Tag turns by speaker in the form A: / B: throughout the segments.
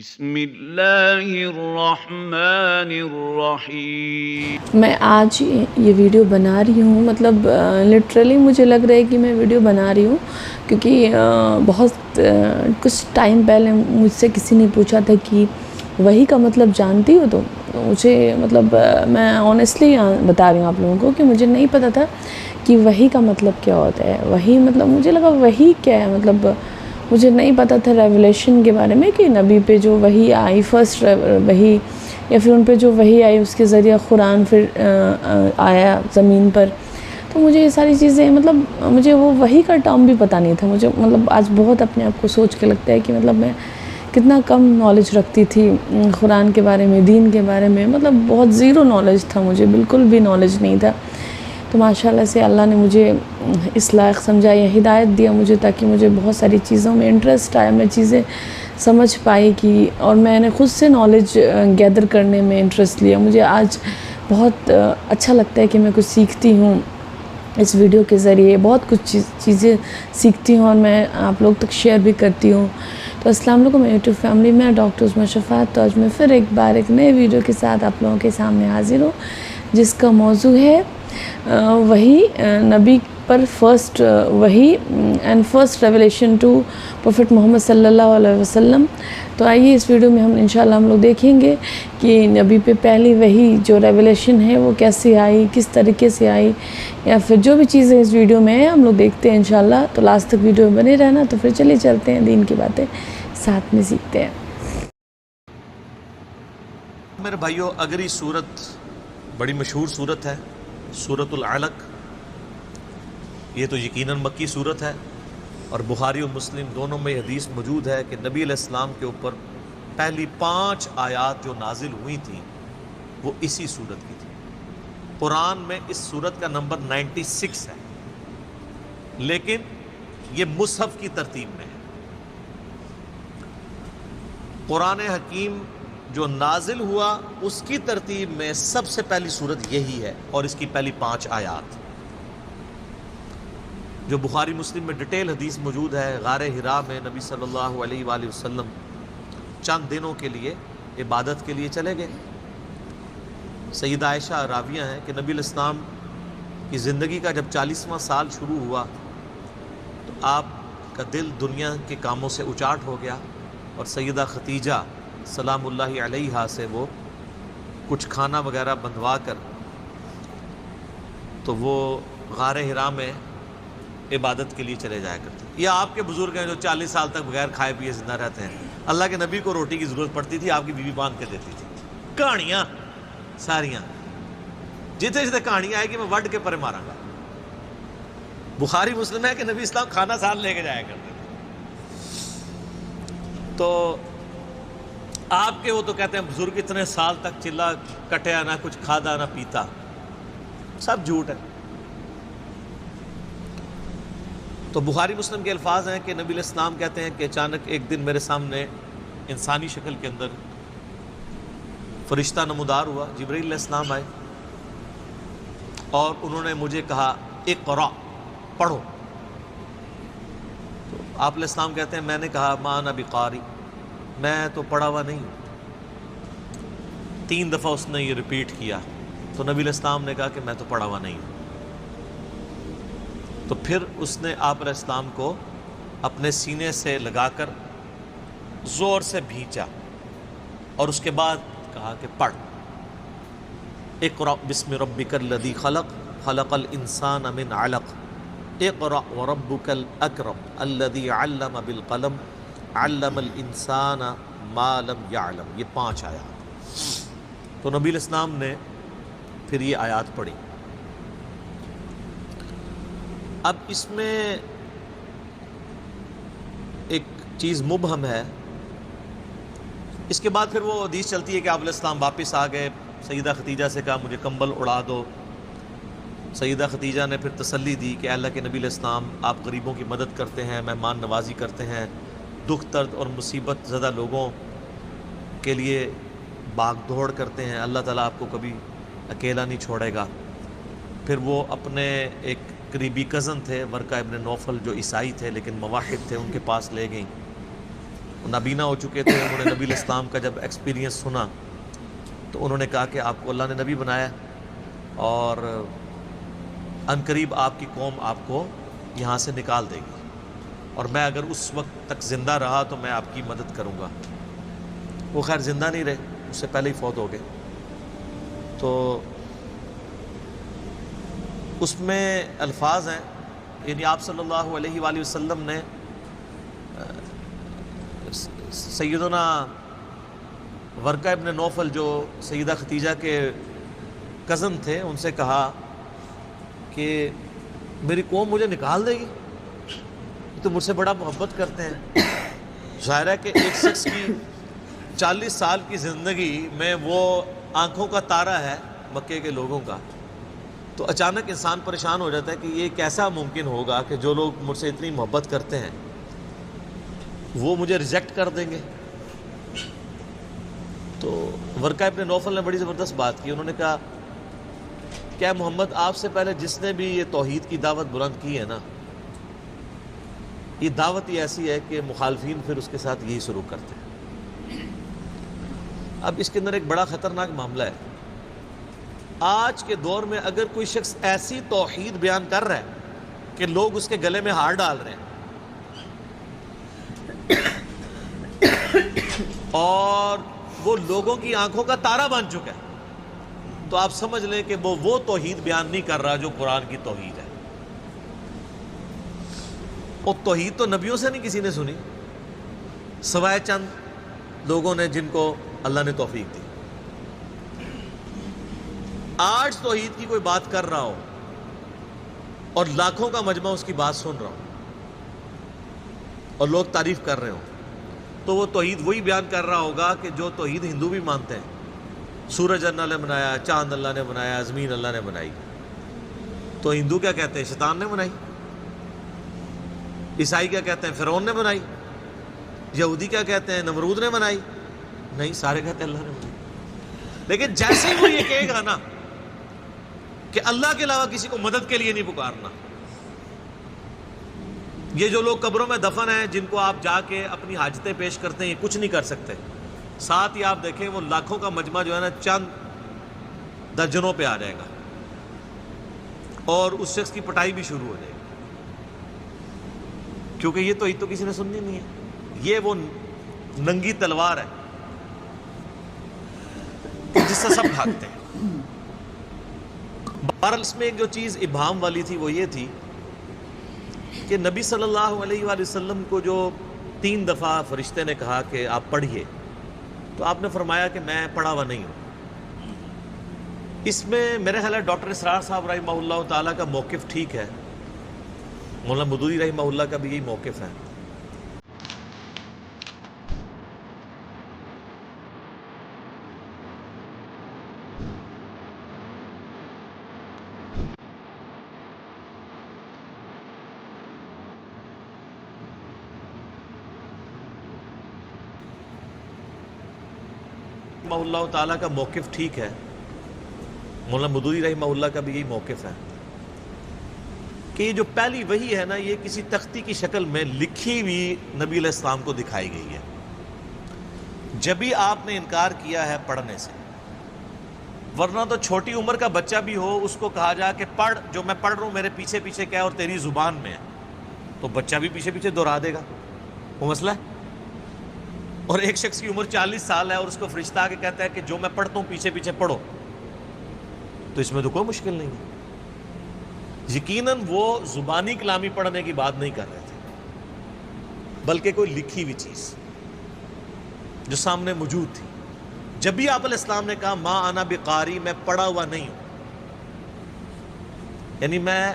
A: بسم اللہ الرحمن الرحیم۔
B: میں آج یہ ویڈیو بنا رہی ہوں، مطلب لٹرلی مجھے لگ رہا ہے کہ میں ویڈیو بنا رہی ہوں کیونکہ بہت کچھ ٹائم پہلے مجھ سے کسی نے پوچھا تھا کہ وحی کا مطلب جانتی ہو؟ تو مجھے مطلب میں آنیسٹلی بتا رہی ہوں آپ لوگوں کو کہ مجھے نہیں پتہ تھا کہ وحی کا مطلب کیا ہوتا ہے۔ وحی مطلب مجھے لگا وحی کیا ہے، مطلب مجھے نہیں پتہ تھا ریولیشن کے بارے میں کہ نبی پہ جو وحی آئی، فرسٹ وحی، یا پھر ان پہ جو وحی آئی اس کے ذریعہ قرآن پھر آیا زمین پر۔ تو مجھے یہ ساری چیزیں مطلب مجھے وہ وحی کا ٹرم بھی پتہ نہیں تھا۔ مجھے مطلب آج بہت اپنے آپ کو سوچ کے لگتا ہے کہ مطلب میں کتنا کم نالج رکھتی تھی قرآن کے بارے میں، دین کے بارے میں، مطلب بہت زیرو نالج تھا، مجھے بالکل بھی نالج نہیں تھا۔ تو ماشاءاللہ سے اللہ نے مجھے اس لائق سمجھا یا ہدایت دیا مجھے، تاکہ مجھے بہت ساری چیزوں میں انٹرسٹ آیا، میں چیزیں سمجھ پائی کہ، اور میں نے خود سے نالج گیدر کرنے میں انٹرسٹ لیا۔ مجھے آج بہت اچھا لگتا ہے کہ میں کچھ سیکھتی ہوں اس ویڈیو کے ذریعے، بہت کچھ چیزیں سیکھتی ہوں اور میں آپ لوگ تک شیئر بھی کرتی ہوں۔ تو السلام علیکم یوٹیوب فیملی، میں ڈاکٹر عظمیٰ شفاعت۔ تو آج میں پھر ایک بار ایک نئے ویڈیو کے ساتھ آپ لوگوں کے سامنے حاضر ہوں، جس کا موضوع ہے وحی، نبی پر فرسٹ وحی and first revelation to prophet Muhammad صلی اللہ علیہ وسلم۔ تو آئیے اس ویڈیو میں ہم انشاءاللہ ہم لوگ دیکھیں گے کہ نبی پہ پہلی وحی جو ریولیشن ہے وہ کیسے آئی، کس طریقے سے آئی، یا پھر جو بھی چیزیں اس ویڈیو میں ہیں ہم لوگ دیکھتے ہیں انشاءاللہ۔ تو لاسٹ تک ویڈیو میں بنے رہنا۔ تو پھر چلیے چلتے ہیں، دین کی باتیں ساتھ میں سیکھتے ہیں۔
C: میرے بھائیو، اگر یہ صورت بڑی مشہور صورت ہے، سورۃ العلق، یہ تو یقیناً مکی صورت ہے، اور بخاری و مسلم دونوں میں حدیث موجود ہے کہ نبی علیہ السلام کے اوپر پہلی 5 آیات جو نازل ہوئی تھیں وہ اسی صورت کی تھی۔ قرآن میں اس صورت کا نمبر 96 ہے، لیکن یہ مصحف کی ترتیب میں ہے۔ قرآن حکیم جو نازل ہوا اس کی ترتیب میں سب سے پہلی صورت یہی ہے، اور اس کی پہلی 5 آیات جو بخاری مسلم میں ڈیٹیل حدیث موجود ہے۔ غار حرا میں نبی صلی اللہ علیہ وآلہ وسلم چند دنوں کے لیے عبادت کے لیے چلے گئے۔ سیدہ عائشہ راویہ ہیں کہ نبی علیہ السلام کی زندگی کا جب 40واں سال شروع ہوا تو آپ کا دل دنیا کے کاموں سے اچاٹ ہو گیا، اور سیدہ ختیجہ سلام اللہ علیہا سے وہ کچھ کھانا وغیرہ بندھوا کر تو وہ غار حرا میں عبادت کے لیے چلے جایا کرتے۔ یہ آپ کے بزرگ ہیں جو 40 سال تک بغیر کھائے پیے زندہ رہتے ہیں۔ اللہ کے نبی کو روٹی کی ضرورت پڑتی تھی، آپ کی بیوی باندھ کے دیتی تھی۔ کہانیاں ساریاں، جتنے جتنے کہانی آئے گی میں وڈ کے پرے مارا گا۔ بخاری مسلم ہے کہ نبی اسلام کھانا ساتھ لے کے جایا کرتے تھے۔ تو آپ کے وہ تو کہتے ہیں بزرگ اتنے سال تک چلا کٹیا نہ کچھ کھادا نہ پیتا، سب جھوٹ ہے۔ تو بخاری مسلم کے الفاظ ہیں کہ نبی علیہ السلام کہتے ہیں کہ اچانک ایک دن میرے سامنے انسانی شکل کے اندر فرشتہ نمودار ہوا، جبرائیل علیہ السلام آئے، اور انہوں نے مجھے کہا اقرا، پڑھو۔ تو آپ علیہ السلام کہتے ہیں میں نے کہا ما انا بقاری، میں تو پڑھا ہوا نہیں ہوں۔ 3 دفعہ اس نے یہ ریپیٹ کیا، تو نبی علیہ السلام نے کہا کہ میں تو پڑھا ہوا نہیں ہوں۔ تو پھر اس نے آپ علیہ السلام کو اپنے سینے سے لگا کر زور سے بھینچا، اور اس کے بعد کہا کہ پڑھ، اقرأ بسم ربک الذی خلق، خلق الانسان من علق، اقرأ وربک الاکرم الذی علم بالقلم، علم الانسان ما لم یعلم۔ یہ 5 آیات۔ تو نبی علیہ السلام نے پھر یہ آیات پڑھی۔ اب اس میں ایک چیز مبہم ہے۔ اس کے بعد پھر وہ حدیث چلتی ہے کہ آپ علیہ السلام واپس آ گئے، سیدہ ختیجہ سے کہا مجھے کمبل اڑا دو۔ سیدہ ختیجہ نے پھر تسلی دی کہ اللہ کے نبی علیہ السلام آپ غریبوں کی مدد کرتے ہیں، مہمان نوازی کرتے ہیں، دکھ درد اور مصیبت زدہ لوگوں کے لیے بھاگ دوڑ کرتے ہیں، اللہ تعالیٰ آپ کو کبھی اکیلا نہیں چھوڑے گا۔ پھر وہ اپنے ایک قریبی کزن تھے ورقہ ابن نوفل جو عیسائی تھے لیکن موحد تھے، ان کے پاس لے گئیں۔ نابینا ہو چکے تھے، انہوں نے نبی علیہ السلام کا جب ایکسپیرینس سنا تو انہوں نے کہا کہ آپ کو اللہ نے نبی بنایا اور عنقریب آپ کی قوم آپ کو یہاں سے نکال دے گی، اور میں اگر اس وقت تک زندہ رہا تو میں آپ کی مدد کروں گا۔ وہ خیر زندہ نہیں رہے، اس سے پہلے ہی فوت ہو گئے۔ تو اس میں الفاظ ہیں، یعنی آپ صلی اللہ علیہ وآلہ وسلم نے سیدنا ورقہ ابن نوفل جو سیدہ ختیجہ کے کزن تھے ان سے کہا کہ میری قوم مجھے نکال دے گی، تو مجھ سے بڑا محبت کرتے ہیں۔ ظاہر ہے کہ ایک شخص کی 40 سال کی زندگی میں وہ آنکھوں کا تارا ہے مکے کے لوگوں کا، تو اچانک انسان پریشان ہو جاتا ہے کہ یہ کیسا ممکن ہوگا کہ جو لوگ مجھ سے اتنی محبت کرتے ہیں وہ مجھے ریجیکٹ کر دیں گے۔ تو ورقہ ابن نوفل نے بڑی زبردست بات کی، انہوں نے کہا کیا محمد آپ سے پہلے جس نے بھی یہ توحید کی دعوت بلند کی ہے نا، یہ دعوت ہی ایسی ہے کہ مخالفین پھر اس کے ساتھ یہی شروع کرتے ہیں۔ اب اس کے اندر ایک بڑا خطرناک معاملہ ہے، آج کے دور میں اگر کوئی شخص ایسی توحید بیان کر رہا ہے کہ لوگ اس کے گلے میں ہار ڈال رہے ہیں اور وہ لوگوں کی آنکھوں کا تارا بن چکا ہے، تو آپ سمجھ لیں کہ وہ توحید بیان نہیں کر رہا جو قرآن کی توحید ہے۔ اور توحید تو نبیوں سے نہیں کسی نے سنی سوائے چند لوگوں نے جن کو اللہ نے توفیق دی۔ آج توحید کی کوئی بات کر رہا ہو اور لاکھوں کا مجمع اس کی بات سن رہا ہو اور لوگ تعریف کر رہے ہوں، تو وہ توحید وہی بیان کر رہا ہوگا کہ جو توحید ہندو بھی مانتے ہیں۔ سورج اللہ نے بنایا، چاند اللہ نے بنایا، زمین اللہ نے بنائی، تو ہندو کیا کہتے ہیں؟ شیطان نے بنائی۔ عیسائی کیا کہتے ہیں؟ فرعون نے بنائی۔ یہودی کیا کہتے ہیں؟ نمرود نے بنائی۔ نہیں، سارے کہتے ہیں اللہ نے بنائی۔ لیکن جیسے ہی وہ یہ کہے گا نا کہ اللہ کے علاوہ کسی کو مدد کے لیے نہیں پکارنا، یہ جو لوگ قبروں میں دفن ہیں جن کو آپ جا کے اپنی حاجتیں پیش کرتے ہیں، یہ کچھ نہیں کر سکتے، ساتھ ہی آپ دیکھیں وہ لاکھوں کا مجمع جو ہے نا چند درجنوں پہ آ جائے گا اور اس شخص کی پٹائی بھی شروع ہو جائے گی، کیونکہ یہ تو کسی نے سننی نہیں ہے، یہ وہ ننگی تلوار ہے جس سے سب بھاگتے ہیں۔ بہرحال اس میں ایک جو چیز ابہام والی تھی وہ یہ تھی کہ نبی صلی اللہ علیہ وآلہ وسلم کو جو 3 دفعہ فرشتے نے کہا کہ آپ پڑھیے، تو آپ نے فرمایا کہ میں پڑھا ہوا نہیں ہوں۔ اس میں میرے خیال ہے ڈاکٹر اسرار صاحب رحمہ اللہ تعالیٰ کا موقف ٹھیک ہے، مولانا مودودی رحمہ اللہ کا بھی یہی موقف ہے۔ رحمہ اللہ تعالیٰ کا موقف ٹھیک ہے، مولانا مودودی رحمہ اللہ کا بھی یہی موقف ہے کہ یہ جو پہلی وحی ہے نا، یہ کسی تختی کی شکل میں لکھی ہوئی نبی علیہ السلام کو دکھائی گئی ہے۔ جب بھی آپ نے انکار کیا ہے پڑھنے سے، ورنہ تو چھوٹی عمر کا بچہ بھی ہو اس کو کہا جا کہ پڑھ، جو میں پڑھ رہا ہوں میرے پیچھے پیچھے کیا اور تیری زبان میں ہے، تو بچہ بھی پیچھے پیچھے دہرا دے گا، وہ مسئلہ ہے۔ اور ایک شخص کی عمر 40 سال ہے اور اس کو فرشتہ آ کے کہتا ہے کہ جو میں پڑھتا ہوں پیچھے پیچھے پڑھو، تو اس میں تو کوئی مشکل نہیں ہے۔ یقیناً وہ زبانی کلامی پڑھنے کی بات نہیں کر رہے تھے، بلکہ کوئی لکھی ہوئی چیز جو سامنے موجود تھی۔ جب بھی آپ علیہ السلام نے کہا ما انا بقاری، میں پڑھا ہوا نہیں ہوں، یعنی میں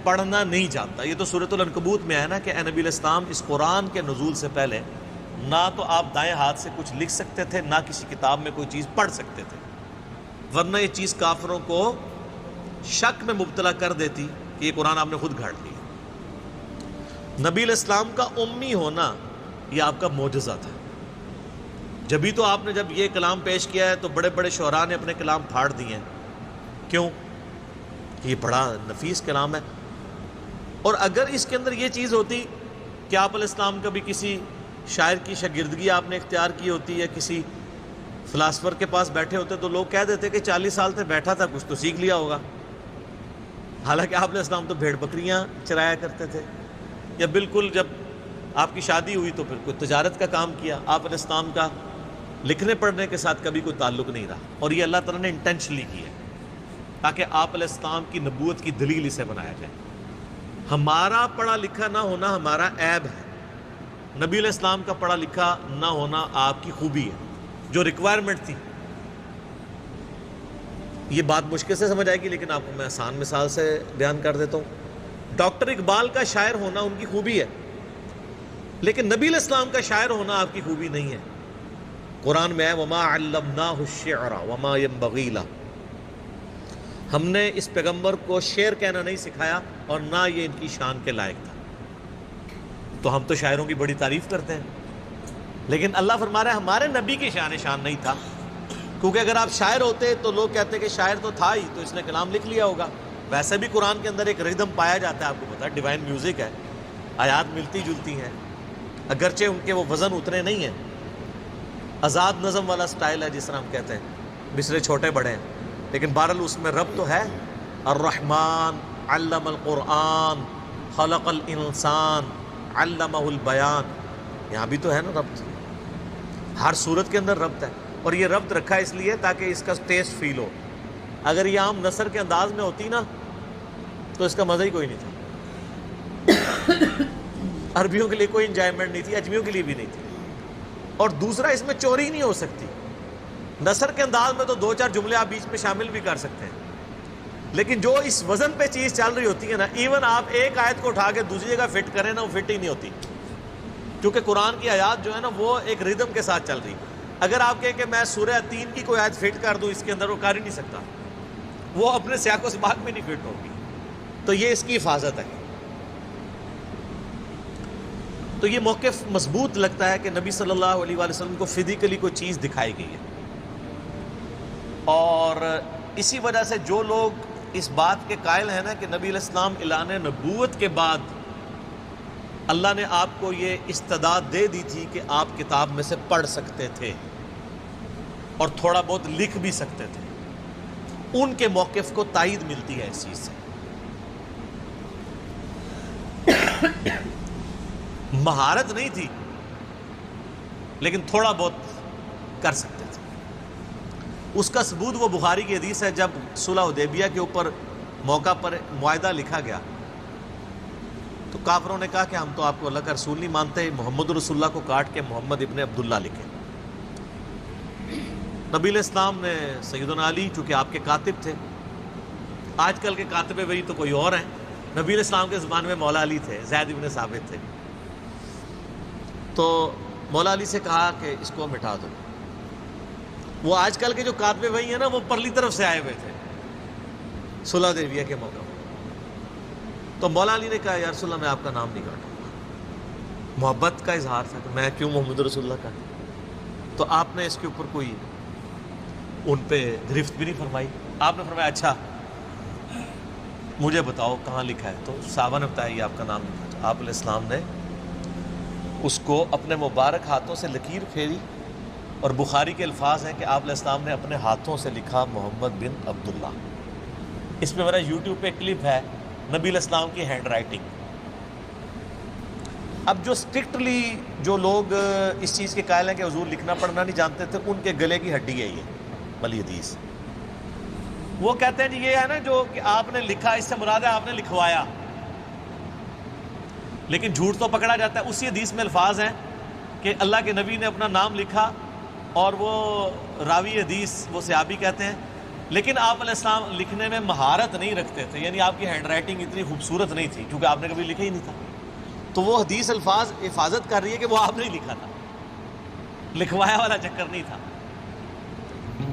C: پڑھنا نہیں جانتا۔ یہ تو سورۃ العنکبوت میں ہے نا کہ اے نبی علیہ السلام، اس قرآن کے نزول سے پہلے نہ تو آپ دائیں ہاتھ سے کچھ لکھ سکتے تھے، نہ کسی کتاب میں کوئی چیز پڑھ سکتے تھے، ورنہ یہ چیز کافروں کو شک میں مبتلا کر دیتی کہ یہ قرآن آپ نے خود گھاڑ لیا۔ نبی علیہ السلام کا امی ہونا یہ آپ کا معجزہ تھا۔ جبھی تو آپ نے جب یہ کلام پیش کیا ہے تو بڑے بڑے شعراء نے اپنے کلام پھاڑ دیے ہیں، کیوں؟ یہ بڑا نفیس کلام ہے۔ اور اگر اس کے اندر یہ چیز ہوتی کہ آپ علیہ السلام کبھی کسی شاعر کی شاگردگی آپ نے اختیار کی ہوتی ہے، کسی فلاسفر کے پاس بیٹھے ہوتے تو لوگ کہہ دیتے کہ 40 سال سے بیٹھا تھا، کچھ تو سیکھ لیا ہوگا. حالانکہ آپ علیہ السلام تو بھیڑ بکریاں چرایا کرتے تھے. یا بالکل جب آپ کی شادی ہوئی تو پھر کوئی تجارت کا کام کیا. آپ علیہ السلام کا لکھنے پڑھنے کے ساتھ کبھی کوئی تعلق نہیں رہا، اور یہ اللہ تعالیٰ نے انٹینشنلی کی ہے تاکہ آپ علیہ السلام کی نبوت کی دلیل اسے بنایا جائے. ہمارا پڑھا لکھا نہ ہونا ہمارا عیب ہے، نبی علیہ السلام کا پڑھا لکھا نہ ہونا آپ کی خوبی ہے جو ریکوائرمنٹ تھی. یہ بات مشکل سے سمجھ آئے گی لیکن آپ کو میں آسان مثال سے بیان کر دیتا ہوں. ڈاکٹر اقبال کا شاعر ہونا ان کی خوبی ہے، لیکن نبی علیہ السلام کا شاعر ہونا آپ کی خوبی نہیں ہے. قرآن میں ہے وما علمناہ الشعر وما ينبغی لہ، ہم نے اس پیغمبر کو شعر کہنا نہیں سکھایا اور نہ یہ ان کی شان کے لائق تھا. تو ہم تو شاعروں کی بڑی تعریف کرتے ہیں، لیکن اللہ فرما رہا ہے ہمارے نبی کی شان نہیں تھا. کیونکہ اگر آپ شاعر ہوتے تو لوگ کہتے کہ شاعر تو تھا ہی تو اس نے کلام لکھ لیا ہوگا. ویسے بھی قرآن کے اندر ایک ردم پایا جاتا ہے، آپ کو پتا ہے ڈیوائن میوزک ہے، آیات ملتی جلتی ہیں، اگرچہ ان کے وہ وزن اتنے نہیں ہیں. آزاد نظم والا سٹائل ہے جس طرح ہم کہتے ہیں، مصرے چھوٹے بڑے ہیں، لیکن بہرحال اس میں رب تو ہے. الرحمن علم القرآن خلق الانسان علمہ البیان، یہاں بھی تو ہے نا ربط، ہر صورت کے اندر ربط ہے. اور یہ ربط رکھا اس لیے تاکہ اس کا ٹیسٹ فیل ہو. اگر یہ عام نثر کے انداز میں ہوتی نا تو اس کا مزہ ہی کوئی نہیں تھا. عربیوں کے لیے کوئی انجوائمنٹ نہیں تھی، اجمیوں کے لیے بھی نہیں تھی. اور دوسرا اس میں چوری نہیں ہو سکتی. نثر کے انداز میں تو 2-4 جملے آپ بیچ میں شامل بھی کر سکتے ہیں، لیکن جو اس وزن پہ چیز چل رہی ہوتی ہے نا، ایون آپ ایک آیت کو اٹھا کے دوسری جگہ فٹ کریں نا، وہ فٹ ہی نہیں ہوتی، کیونکہ قرآن کی آیات جو ہے نا وہ ایک ردم کے ساتھ چل رہی. اگر آپ کہیں کہ میں سورہ 3 کی کوئی آیت فٹ کر دوں اس کے اندر، وہ کر ہی نہیں سکتا، وہ اپنے سیاق و سباق میں نہیں فٹ ہوگی. تو یہ اس کی حفاظت ہے. تو یہ موقف مضبوط لگتا ہے کہ نبی صلی اللہ علیہ وآلہ وسلم کو فزیکلی کوئی چیز دکھائی گئی ہے. اور اسی وجہ سے جو لوگ اس بات کے قائل ہیں نا کہ نبی علیہ السلام اعلان نبوت کے بعد اللہ نے آپ کو یہ استعداد دے دی تھی کہ آپ کتاب میں سے پڑھ سکتے تھے اور تھوڑا بہت لکھ بھی سکتے تھے، ان کے موقف کو تائید ملتی ہے اس چیز سے. مہارت نہیں تھی لیکن تھوڑا بہت کر سکتے تھے. اس کا ثبوت وہ بخاری کی حدیث ہے، جب صلح حدیبیہ کے اوپر موقع پر معاہدہ لکھا گیا تو کافروں نے کہا کہ ہم تو آپ کو اللہ کا رسول نہیں مانتے، محمد رسول اللہ کو کاٹ کے محمد ابن عبداللہ لکھے. نبی علیہ السلام نے سیدنا علی چونکہ آپ کے کاتب تھے، آج کل کے کاتب وحی تو کوئی اور ہیں، نبی علیہ السلام کے زبان میں مولا علی تھے، زید ابن ثابت تھے. تو مولا علی سے کہا کہ اس کو مٹا دو. وہ آج کل کے جو کاتب وحی ہیں نا وہ پرلی طرف سے آئے ہوئے تھے صلح حدیبیہ کے موقع پر. تو مولا علی نے کہا یا رسول اللہ میں آپ کا نام نہیں کاٹوں گا. محبت کا اظہار تھا کہ میں کیوں محمد رسول اللہ کا. تو آپ نے اس کے اوپر کوئی ان پہ گرفت بھی نہیں فرمائی. آپ نے فرمایا اچھا مجھے بتاؤ کہاں لکھا ہے. تو صحابہ نے بتایا یہ آپ کا نام لکھا. تو آپ علیہ السلام نے اس کو اپنے مبارک ہاتھوں سے لکیر پھیری، اور بخاری کے الفاظ ہیں کہ آپ علیہ السلام نے اپنے ہاتھوں سے لکھا محمد بن عبداللہ. اس میں میرا یوٹیوب پہ کلپ ہے نبی علیہ السلام کی ہینڈ رائٹنگ. اب جو اسٹرکٹلی جو لوگ اس چیز کے قائل ہیں کہ حضور لکھنا پڑھنا نہیں جانتے تھے، ان کے گلے کی ہڈی ہے یہ والی حدیث. وہ کہتے ہیں جی یہ ہے نا جو کہ آپ نے لکھا، اس سے مراد ہے آپ نے لکھوایا، لیکن جھوٹ تو پکڑا جاتا ہے. اسی حدیث میں الفاظ ہیں کہ اللہ کے نبی نے اپنا نام لکھا، اور وہ راوی حدیث وہ صحابی کہتے ہیں لیکن آپ علیہ السلام لکھنے میں مہارت نہیں رکھتے تھے، یعنی آپ کی ہینڈ رائٹنگ اتنی خوبصورت نہیں تھی کیونکہ آپ نے کبھی لکھا ہی نہیں تھا. تو وہ حدیث الفاظ حفاظت کر رہی ہے کہ وہ آپ نے لکھا تھا، لکھوایا والا چکر نہیں تھا.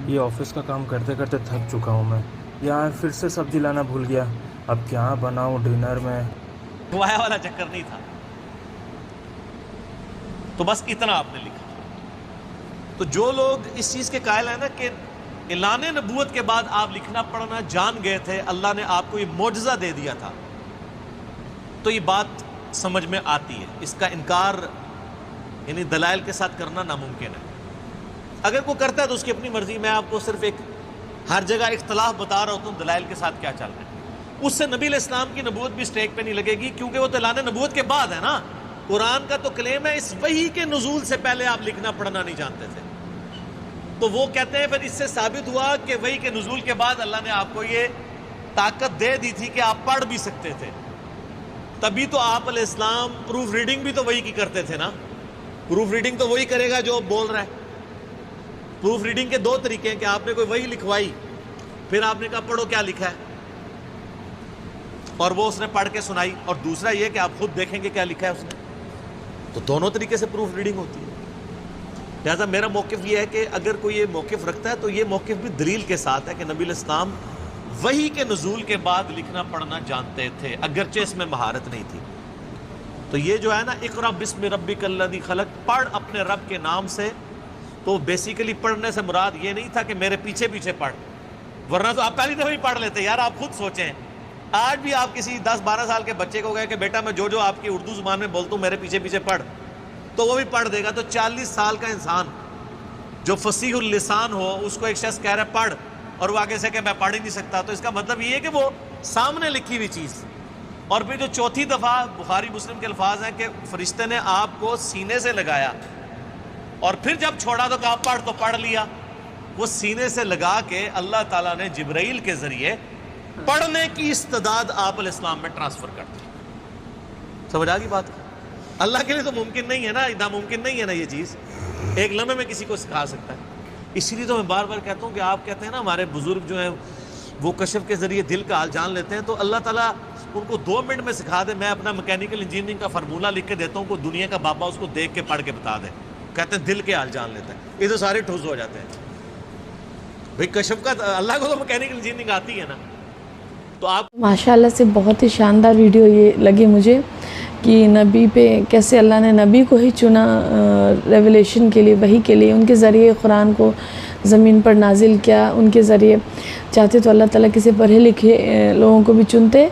D: یہ آفس کا کام کرتے کرتے تھک چکا ہوں میں، یار پھر سے سبزی لانا بھول گیا، اب کیا بناؤں ڈنر میں.
C: لکھوایا والا چکر نہیں تھا. تو بس اتنا آپ نے لکھا. تو جو لوگ اس چیز کے قائل ہیں نا کہ اعلان نبوت کے بعد آپ لکھنا پڑھنا جان گئے تھے، اللہ نے آپ کو یہ معجزہ دے دیا تھا، تو یہ بات سمجھ میں آتی ہے. اس کا انکار یعنی دلائل کے ساتھ کرنا ناممکن ہے. اگر کوئی کرتا ہے تو اس کی اپنی مرضی. میں آپ کو صرف ایک ہر جگہ اختلاف بتا رہا ہوتا ہوں دلائل کے ساتھ کیا چل رہا ہے. اس سے نبی علیہ السلام کی نبوت بھی اسٹیک پہ نہیں لگے گی, کیونکہ وہ تو اعلان نبوت کے بعد ہے نا. قرآن کا تو کلیم ہے اس وحی کے نزول سے پہلے آپ لکھنا پڑھنا نہیں جانتے تھے. تو وہ کہتے ہیں پھر اس سے ثابت ہوا کہ وحی کے نزول کے بعد اللہ نے آپ کو یہ طاقت دے دی تھی کہ آپ پڑھ بھی سکتے تھے. تبھی تو آپ علیہ السلام پروف ریڈنگ بھی تو وہی کی کرتے تھے نا. پروف ریڈنگ تو وہی کرے گا جو بول رہا ہے. پروف ریڈنگ کے دو طریقے ہیں کہ آپ نے کوئی وہی لکھوائی, پھر آپ نے کہا پڑھو کیا لکھا ہے, اور وہ اس نے پڑھ کے سنائی, اور دوسرا یہ کہ آپ خود دیکھیں گے کیا لکھا ہے اس نے. تو دونوں طریقے سے پروف ریڈنگ ہوتی ہے. لہٰذا میرا موقف یہ ہے کہ اگر کوئی یہ موقف رکھتا ہے تو یہ موقف بھی دلیل کے ساتھ ہے کہ نبی علیہ السلام وحی کے نزول کے بعد لکھنا پڑھنا جانتے تھے, اگرچہ اس میں مہارت نہیں تھی. تو یہ جو ہے نا اقرأ بسم ربک الذی خلق, پڑھ اپنے رب کے نام سے, تو بیسیکلی پڑھنے سے مراد یہ نہیں تھا کہ میرے پیچھے پیچھے پڑھ, ورنہ تو آپ پہلی دفعہ ہی پڑھ لیتے. یار آپ خود سوچیں, آج بھی آپ کسی 10-12 سال کے بچے کو کہیں کہ بیٹا میں جو آپ کی اردو زبان میں بولتا ہوں میرے پیچھے پیچھے پڑھ, تو وہ بھی پڑھ دے گا. تو 40 سال کا انسان جو فصیح اللسان ہو, اس کو ایک شخص کہہ رہا ہے پڑھ, اور وہ آگے سے کہ میں پڑھ ہی نہیں سکتا, تو اس کا مطلب یہ ہے کہ وہ سامنے لکھی ہوئی چیز. اور پھر جو چوتھی دفعہ بخاری مسلم کے الفاظ ہیں کہ فرشتے نے آپ کو سینے سے لگایا, اور پھر جب چھوڑا تو کہا پڑھ, تو پڑھ لیا. وہ سینے سے لگا کے اللہ تعالیٰ نے جبرائیل کے ذریعے پڑھنے کی استعداد آپ علیہ السلام میں ٹرانسفر کر دی. سمجھ آ گئی بات؟ اللہ کے لیے تو ممکن نہیں ہے نا, ناممکن نہیں ہے نا یہ چیز, ایک لمحے میں کسی کو سکھا سکتا ہے. اسی لیے تو میں بار بار کہتا ہوں کہ آپ کہتے ہیں نا ہمارے بزرگ جو ہیں وہ کشف کے ذریعے دل کا حال جان لیتے ہیں, تو اللہ تعالیٰ ان کو 2 منٹ میں سکھا دے. میں اپنا میکینیکل انجینئرنگ کا فارمولہ لکھ کے دیتا ہوں, کوئی دنیا کا بابا اس کو دیکھ کے پڑھ کے بتا دے, کہتے ہیں دل کے حال جان لیتا ہے. یہ تو سارے ٹھوس ہو جاتے ہیں. بھئی کشف کا اللہ کو تو میکینیکل انجینئرنگ آتی ہے نا. تو آپ
B: ماشاءاللہ سے بہت ہی شاندار ویڈیو یہ لگی مجھے کہ نبی پہ کیسے اللہ نے نبی کو ہی چنا ریولیشن کے لیے, وحی کے لیے, ان کے ذریعے قرآن کو زمین پر نازل کیا. ان کے ذریعے چاہتے تو اللہ تعالیٰ کسی پڑھے لکھے لوگوں کو بھی چنتے,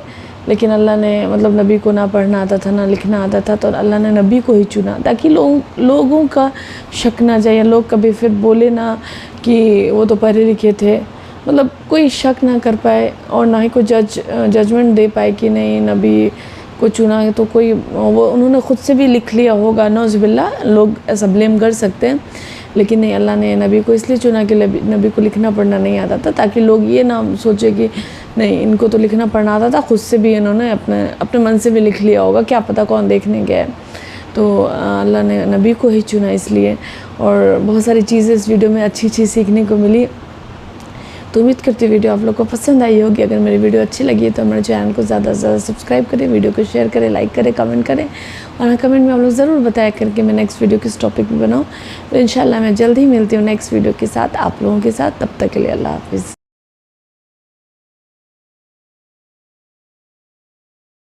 B: لیکن اللہ نے مطلب نبی کو نہ پڑھنا آتا تھا نہ لکھنا آتا تھا, تو اللہ نے نبی کو ہی چنا تاکہ لوگوں کا شک نہ جائے, لوگ کبھی پھر بولے نہ کہ وہ تو پڑھے لکھے تھے, مطلب کوئی شک نہ کر پائے, اور نہ ہی کوئی ججمنٹ دے پائے کہ نہیں نبی کو چنا ہے تو کوئی وہ انہوں نے خود سے بھی لکھ لیا ہوگا, نعوذ باللہ, لوگ ایسا بلیم کر سکتے ہیں. لیکن نہیں, اللہ نے نبی کو اس لیے چنا کہ نبی کو لکھنا پڑھنا نہیں آتا تھا, تاکہ لوگ یہ نہ سوچے کہ نہیں ان کو تو لکھنا پڑھنا آتا تھا, خود سے بھی انہوں نے اپنے من سے بھی لکھ لیا ہوگا, کیا پتہ کون دیکھنے گیا ہے. تو اللہ نے نبی کو ہی چنا اس لیے. اور بہت ساری چیزیں اس ویڈیو میں اچھی سیکھنے کو ملی. تو امید کرتی ہوں ویڈیو آپ لوگ کو پسند آئی ہوگی. اگر میری ویڈیو اچھی لگی ہے تو ہمارے چینل کو زیادہ سے زیادہ سبسکرائب کریں, ویڈیو کو شیئر کریں, لائک کریں, کمنٹ کریں, اور کمنٹ میں آپ لوگ ضرور بتایا کر کے میں نیکسٹ ویڈیو کس ٹاپک پہ بناؤں. تو انشاءاللہ میں جلد ہی ملتی ہوں نیکسٹ ویڈیو کے ساتھ آپ لوگوں کے ساتھ. تب تک کے لیے اللہ حافظ.